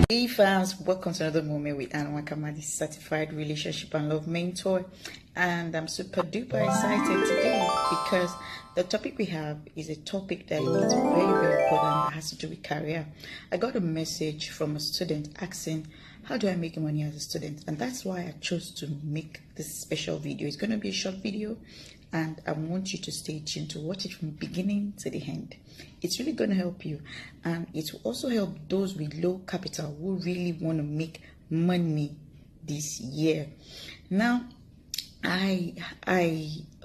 Hey fans, welcome to another moment with Anna Wakamadi, certified relationship and love mentor. And I'm super duper excited today because the topic we have is a topic that is very important that has to do with career. I got a message from a student asking, how do I make money as a student? And that's why I chose to make this special video. It's going to be a short video, and I want you to stay tuned to watch it from beginning to the end. It's really going to help you, and it will also help those with low capital who really want to make money this year. Now, I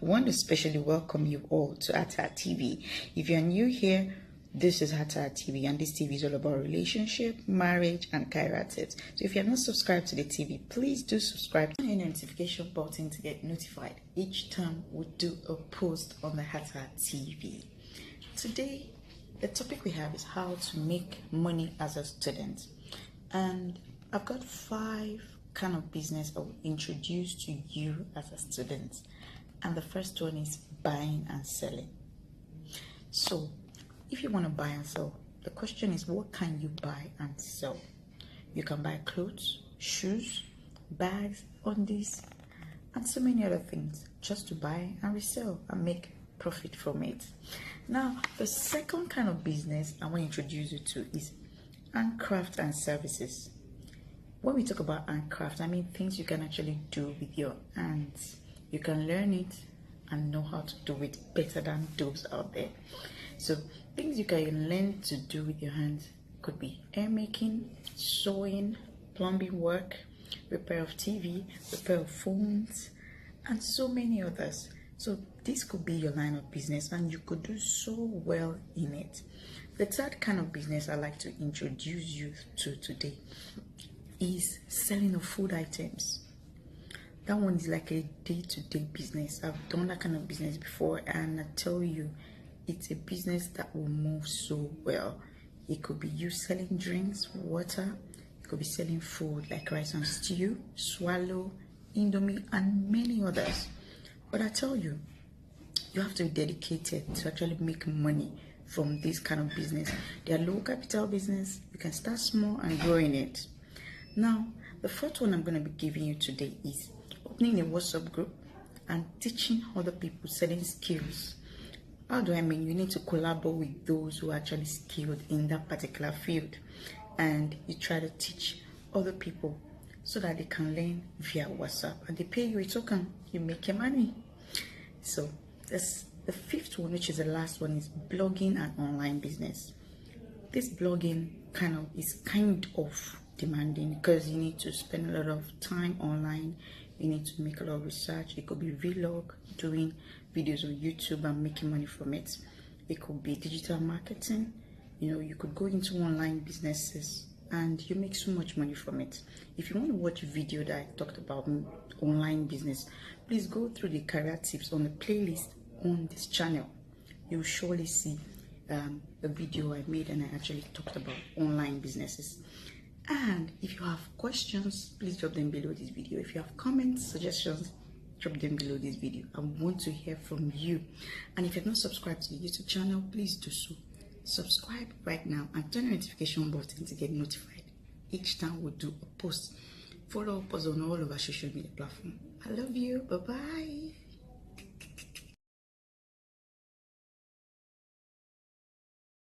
want to especially welcome you all to Hearttohearttv. If you're new here, this is Hearttohearttv, and this TV is all about relationship, marriage, and career tips. So if you're not subscribed to the TV, please do subscribe. Turn on the notification button to get notified each time we do a post on the Hearttohearttv. Today, the topic we have is how to make money as a student. And I've got 5 kind of business I will introduce to you as a student. And the first one is buying and selling. So, if you want to buy and sell, the question is, what can you buy and sell? You can buy clothes, shoes, bags, undies, and so many other things just to buy and resell and make profit from it. Now, the second kind of business I want to introduce you to is handcraft and services. When we talk about handcraft, I mean things you can actually do with your hands. You can learn it and know how to do it better than those out there. So things you can learn to do with your hands could be hair making, sewing, plumbing work, repair of TV, repair of phones, and so many others. So this could be your line of business, and you could do so well in it. The third kind of business I'd like to introduce you to today is selling of food items. That one is like a day-to-day business. I've done that kind of business before, and I tell you, it's a business that will move so well. It could be you selling drinks, water. It could be selling food like rice and stew, swallow, indomie, and many others. But I tell you, you have to be dedicated to actually make money from this kind of business. They are low capital business. You can start small and grow in it. Now, the first one I'm going to be giving you today is opening a WhatsApp group and teaching other people selling skills. How do I mean? You need to collaborate with those who are actually skilled in that particular field, and you try to teach other people so that they can learn via WhatsApp, and they pay you a token. You make your money. So that's the fifth one, which is the last one, is blogging and online business. This blogging is kind of demanding because you need to spend a lot of time online. You need to make a lot of research. It could be vlog, doing videos on YouTube and making money from it. It could be digital marketing. You could go into online businesses and you make so much money from it. If you want to watch a video that I talked about online business, please go through the career tips on the playlist on this channel. You'll surely see a video I made, and I actually talked about online businesses. And if you have questions, please drop them below this video. If you have comments, suggestions, drop them below this video. I want to hear from you. And if you're not subscribed to the YouTube channel, please do so. Subscribe right now and turn the notification button to get notified each time we do a post. Follow us on all of our social media platforms. I love you. Bye-bye.